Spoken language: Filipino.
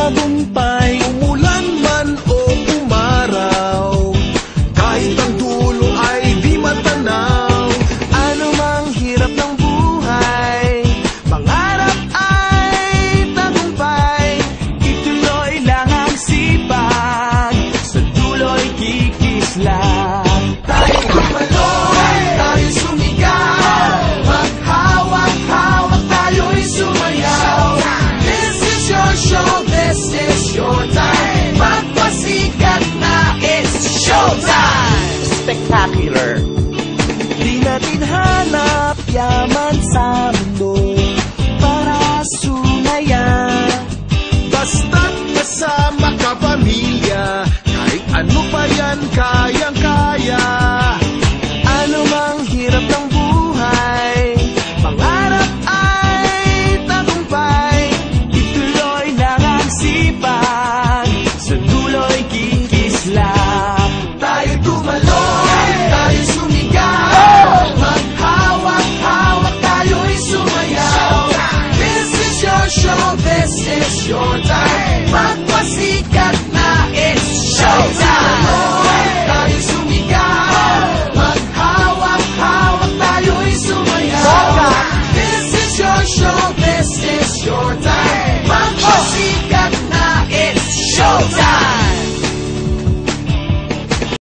tagumpay. Umulan man o umaraw, kahit ang dulo ay di matanaw. Ano mang hirap ng buhay, pangarap ay tagumpay. Ituloy lang ang sipag, sa dulo'y kikislang. Tayo kumaloy, tayo sumigaw, maghawak-hawak tayo'y sumayaw. This is your show, this is your time. Magpasikat na, it's showtime. Spectacular. Di natin hanap yaman sa mundo para sumayan. Basta't kasama ka pamilya, kahit ano pa yan kayang-kaya. Ano mang hirap ng buhay, pangarap ay tagumpay. Ituloy lang ang sipag, sa dulo'y kikislang. Tayo tumalon,